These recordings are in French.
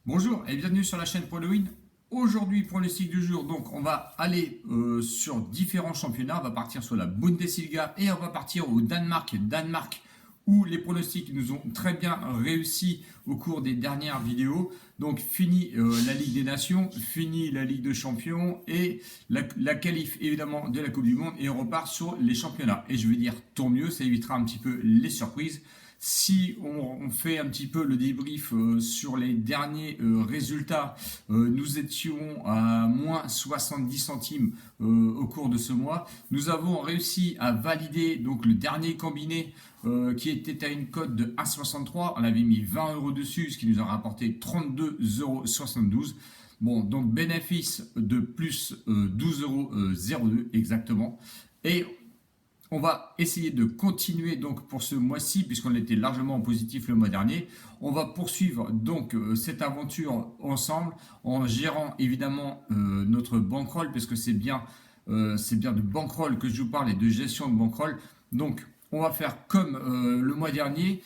Bonjour et bienvenue sur la chaîne ProLewin. Aujourd'hui, pour le cycle du jour, donc on va aller sur différents championnats. On va partir sur la Bundesliga et on va partir au Danemark. Danemark où les pronostics nous ont très bien réussi au cours des dernières vidéos. Donc fini la Ligue des Nations, fini la Ligue de Champions et la qualif évidemment de la Coupe du Monde et on repart sur les championnats. Et je vais dire tant mieux, ça évitera un petit peu les surprises. Si on fait un petit peu le débrief sur les derniers résultats, nous étions à moins 70 centimes au cours de ce mois. Nous avons réussi à valider donc le dernier combiné qui était à une cote de 1,63. On avait mis 20 euros dessus, ce qui nous a rapporté 32,72 euros. Bon, donc bénéfice de plus 12,02 euros exactement. Et on va essayer de continuer donc pour ce mois-ci, puisqu'on était largement en positif le mois dernier. On va poursuivre donc cette aventure ensemble en gérant évidemment notre bankroll, parce que c'est bien de bankroll que je vous parle et de gestion de bankroll. Donc on va faire comme le mois dernier.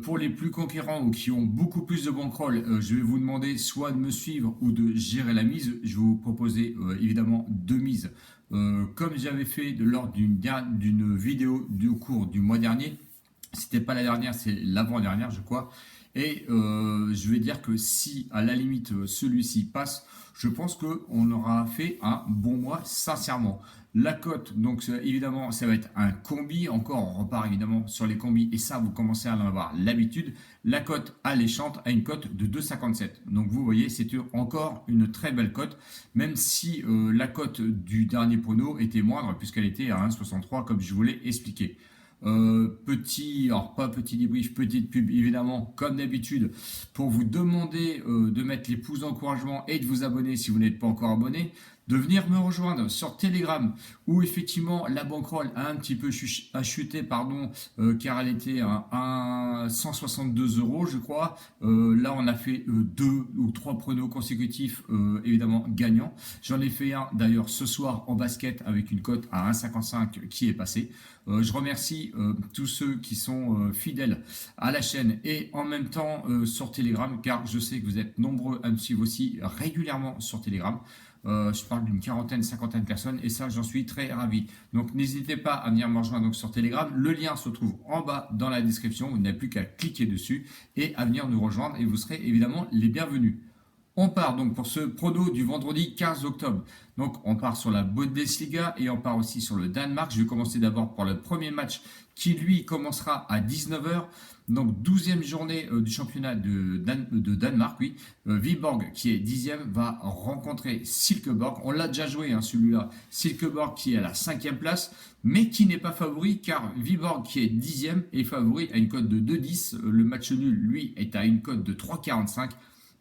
Pour les plus conquérants ou qui ont beaucoup plus de bankroll, je vais vous demander soit de me suivre ou de gérer la mise. Je vais vous proposer évidemment deux mises comme j'avais fait lors d'une vidéo du cours du mois dernier. C'était pas la dernière, c'est l'avant-dernière, je crois. Et je vais dire que si à la limite celui-ci passe, je pense qu'on aura fait un bon mois, sincèrement. La cote, donc évidemment, ça va être un combi. Encore, on repart évidemment sur les combis et ça, vous commencez à en avoir l'habitude. La cote alléchante a une cote de 2,57. Donc vous voyez, c'est encore une très belle cote, même si la cote du dernier prono était moindre puisqu'elle était à 1,63 comme je vous l'ai expliqué. Alors pas petit débrief, petite pub évidemment, comme d'habitude, pour vous demander de mettre les pouces d'encouragement et de vous abonner si vous n'êtes pas encore abonné, de venir me rejoindre sur Telegram où effectivement la bankroll a un petit peu chuté, car elle était à 162 euros je crois. Là on a fait deux ou trois pronos consécutifs évidemment gagnants. J'en ai fait un d'ailleurs ce soir en basket avec une cote à 1,55 qui est passé. Je remercie tous ceux qui sont fidèles à la chaîne et en même temps sur Telegram, car je sais que vous êtes nombreux à me suivre aussi régulièrement sur Telegram. Je parle d'une quarantaine, cinquantaine de personnes et ça, j'en suis très ravi. Donc, n'hésitez pas à venir me rejoindre donc, sur Telegram. Le lien se trouve en bas dans la description. Vous n'avez plus qu'à cliquer dessus et à venir nous rejoindre et vous serez évidemment les bienvenus. On part donc pour ce prono du vendredi 15 octobre. Donc on part sur la Bundesliga et on part aussi sur le Danemark. Je vais commencer d'abord pour le premier match qui lui commencera à 19h. Donc 12e journée du championnat de Danemark. Oui. Viborg qui est 10e va rencontrer Silkeborg. On l'a déjà joué celui-là. Silkeborg qui est à la 5e place mais qui n'est pas favori car Viborg qui est 10e est favori à une cote de 2,10. Le match nul lui est à une cote de 3,45.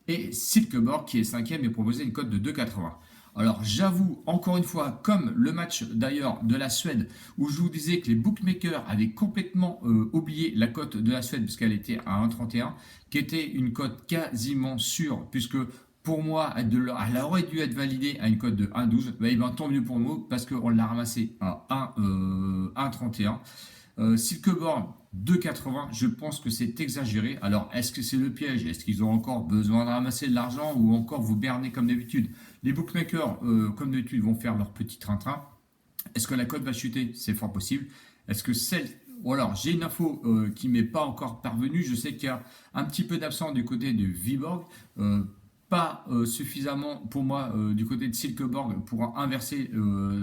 Et Silkeborg, qui est 5e, est proposé une cote de 2,80. Alors j'avoue, encore une fois, comme le match d'ailleurs de la Suède, où je vous disais que les bookmakers avaient complètement oublié la cote de la Suède, puisqu'elle était à 1,31, qui était une cote quasiment sûre, puisque pour moi, elle aurait dû être validée à une cote de 1,12. Ben, tant mieux pour nous, parce qu'on l'a ramassé à 1,31. Silkeborg 2,80, je pense que c'est exagéré. Alors, est-ce que c'est le piège? Est-ce qu'ils ont encore besoin de ramasser de l'argent ou encore vous berner comme d'habitude? Les bookmakers, comme d'habitude, vont faire leur petit train-train. Est-ce que la cote va chuter? C'est fort possible. Est-ce que celle... Ou alors, j'ai une info qui ne m'est pas encore parvenue. Je sais qu'il y a un petit peu d'absent du côté de Viborg. Pas suffisamment pour moi du côté de Silkeborg pour inverser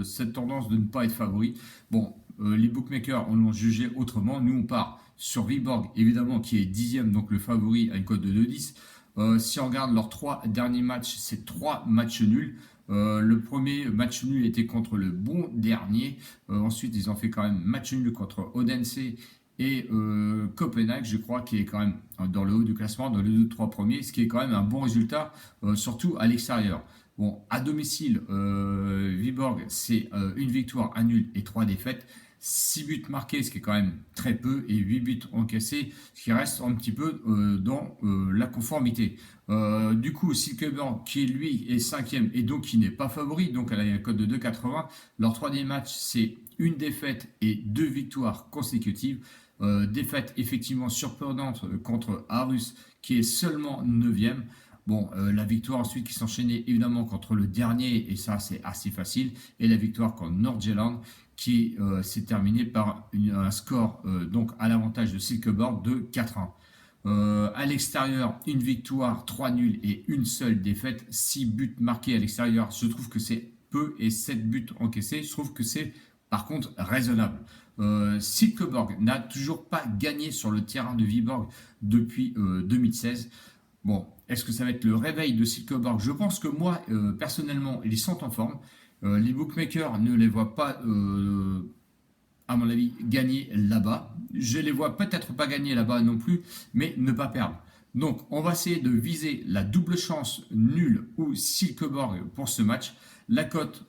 cette tendance de ne pas être favori. Bon, les bookmakers on l'ont jugé autrement. Nous on part sur Viborg évidemment qui est 10e, donc le favori à une cote de 2,10. Si on regarde leurs trois derniers matchs, c'est trois matchs nuls. Le premier match nul était contre le bon dernier. Ensuite, ils ont fait quand même match nul contre Odense et Copenhague, je crois, qui est quand même dans le haut du classement, dans les 2-3 premiers, ce qui est quand même un bon résultat, surtout à l'extérieur. Bon, à domicile, Viborg, c'est une victoire, un nul et 3 défaites. 6 buts marqués, ce qui est quand même très peu, et 8 buts encaissés, ce qui reste un petit peu dans la conformité. Du coup, Silkeborg, qui lui est 5e et donc qui n'est pas favori, donc elle a un code de 2,80. Leur troisième match, c'est une défaite et 2 victoires consécutives. Défaite effectivement surprenante contre Aarhus, qui est seulement 9e. Bon, la victoire ensuite qui s'enchaînait évidemment contre le dernier, et ça c'est assez facile, et la victoire contre Nord-Jylland qui s'est terminée par un score donc à l'avantage de Silkeborg de 4-1. À l'extérieur, une victoire, 3 nuls et une seule défaite, 6 buts marqués à l'extérieur. Je trouve que c'est peu et 7 buts encaissés. Je trouve que c'est par contre raisonnable. Silkeborg n'a toujours pas gagné sur le terrain de Viborg depuis 2016. Bon, est-ce que ça va être le réveil de Silkeborg? Je pense que moi, personnellement, ils sont en forme. Les bookmakers ne les voient pas, à mon avis, gagner là-bas. Je les vois peut-être pas gagner là-bas non plus, mais ne pas perdre. Donc, on va essayer de viser la double chance nul ou Silkeborg pour ce match. La cote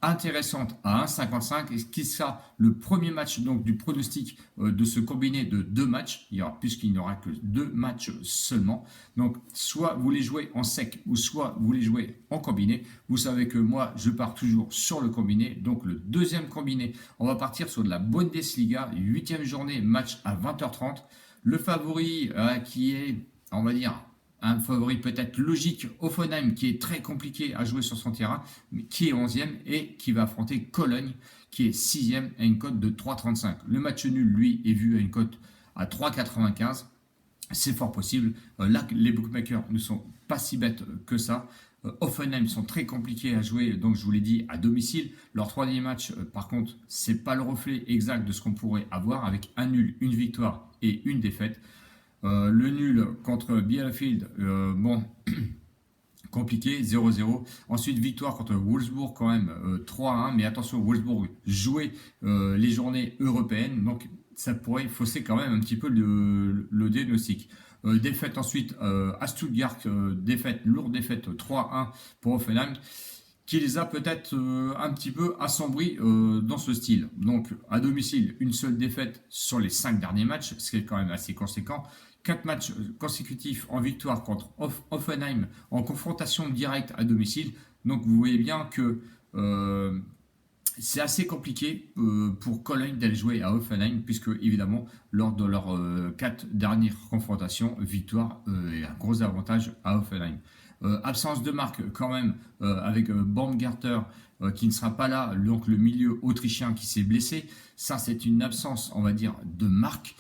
intéressante à 1,55 qui sera le premier match donc du pronostic de ce combiné de deux matchs. Puisqu'il n'y aura que deux matchs seulement. Donc soit vous les jouez en sec ou soit vous les jouez en combiné. Vous savez que moi je pars toujours sur le combiné. Donc le deuxième combiné, on va partir sur de la Bundesliga, 8e journée, match à 20h30. Le favori qui est, on va dire, un favori peut-être logique, Hoffenheim, qui est très compliqué à jouer sur son terrain, mais qui est 11e et qui va affronter Cologne, qui est 6e à une cote de 3,35. Le match nul, lui, est vu à une cote à 3,95. C'est fort possible. Là, les bookmakers ne sont pas si bêtes que ça. Hoffenheim sont très compliqués à jouer, donc je vous l'ai dit, à domicile. Leur troisième match, par contre, c'est pas le reflet exact de ce qu'on pourrait avoir, avec un nul, une victoire et une défaite. Le nul contre Bielefeld, bon, compliqué, 0-0. Ensuite, victoire contre Wolfsburg, quand même, 3-1. Mais attention, Wolfsburg jouait les journées européennes, donc ça pourrait fausser quand même un petit peu le diagnostic. Défaite ensuite à Stuttgart, lourde défaite 3-1 pour Hoffenheim, qui les a peut-être un petit peu assombris dans ce style. Donc, à domicile, une seule défaite sur les 5 derniers matchs, ce qui est quand même assez conséquent. 4 matchs consécutifs en victoire contre Hoffenheim en confrontation directe à domicile. Donc, vous voyez bien que c'est assez compliqué pour Cologne d'aller jouer à Hoffenheim, puisque évidemment, lors de leurs 4 dernières confrontations, victoire et un gros avantage à Hoffenheim. Absence de marque quand même avec Baumgartner qui ne sera pas là, donc le milieu autrichien qui s'est blessé. Ça, c'est une absence, on va dire, de marque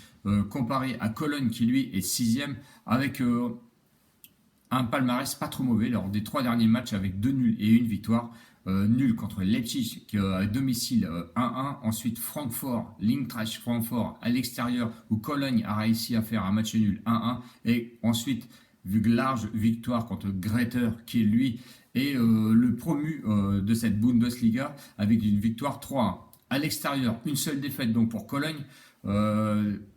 comparé à Cologne qui lui est 6e avec un palmarès pas trop mauvais lors des 3 derniers matchs avec 2 nuls et une victoire. Nul contre Leipzig à domicile 1-1. Ensuite Francfort, l'Eintracht Francfort à l'extérieur où Cologne a réussi à faire un match nul 1-1. Et ensuite large victoire contre Greuther qui lui est le promu de cette Bundesliga avec une victoire 3-1. À l'extérieur, une seule défaite donc pour Cologne.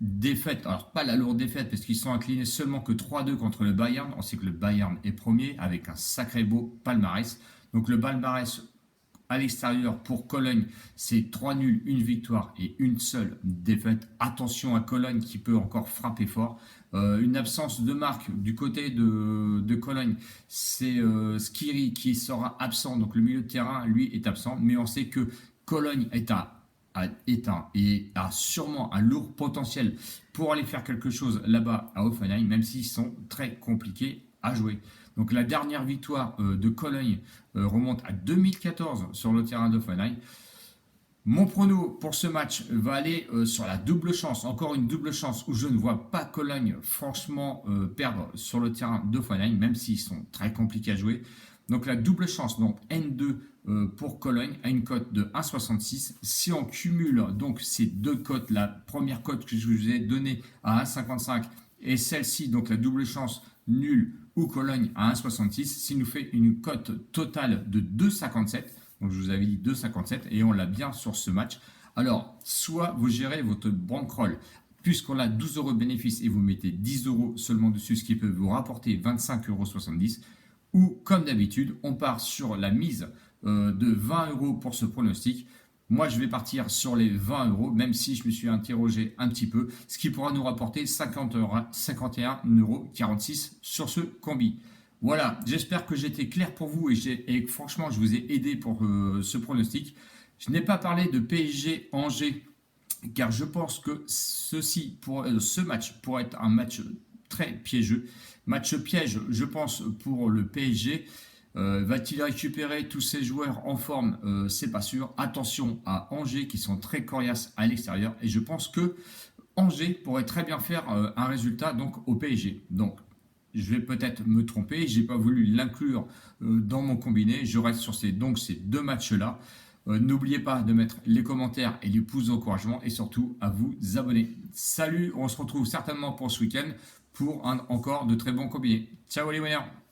Défaite, alors pas la lourde défaite parce qu'ils sont inclinés seulement que 3-2 contre le Bayern. On sait que le Bayern est premier avec un sacré beau palmarès. Donc le palmarès à l'extérieur pour Cologne, c'est 3 nuls, une victoire et une seule défaite. Attention à Cologne qui peut encore frapper fort. Une absence de marque du côté de Cologne, c'est Skiri qui sera absent. Donc le milieu de terrain, lui, est absent. Mais on sait que Cologne est éteint et a sûrement un lourd potentiel pour aller faire quelque chose là-bas à Hoffenheim, même s'ils sont très compliqués à jouer. Donc la dernière victoire de Cologne remonte à 2014 sur le terrain d'Hoffenheim. Mon prono pour ce match va aller sur la double chance, encore une double chance où je ne vois pas Cologne franchement perdre sur le terrain d'Hoffenheim, même s'ils sont très compliqués à jouer. Donc la double chance, donc N2 pour Cologne à une cote de 1,66. Si on cumule donc ces deux cotes, la première cote que je vous ai donnée à 1,55 et celle-ci, donc la double chance nulle ou Cologne à 1,66, ça nous fait une cote totale de 2,57. Donc je vous avais dit 2,57 et on l'a bien sur ce match. Alors, soit vous gérez votre bankroll, puisqu'on a 12 € de bénéfice et vous mettez 10 € seulement dessus, ce qui peut vous rapporter 25,70 €. Ou comme d'habitude, on part sur la mise de 20 € pour ce pronostic. Moi, je vais partir sur les 20 €, même si je me suis interrogé un petit peu, ce qui pourra nous rapporter 51,46 € sur ce combi. Voilà, j'espère que j'étais clair pour vous et franchement, je vous ai aidé pour ce pronostic. Je n'ai pas parlé de PSG Angers, car je pense que ce match pourrait être un match très piégeux. Match piège, je pense, pour le PSG. Va-t-il récupérer tous ses joueurs en forme? C'est pas sûr. Attention à Angers qui sont très coriaces à l'extérieur. Et je pense que Angers pourrait très bien faire un résultat donc au PSG. Donc je vais peut-être me tromper. J'ai pas voulu l'inclure dans mon combiné. Je reste sur ces deux matchs-là. N'oubliez pas de mettre les commentaires et les pouces d'encouragement et surtout à vous abonner. Salut, on se retrouve certainement pour ce week-end pour encore de très bons combinés. Ciao les winners!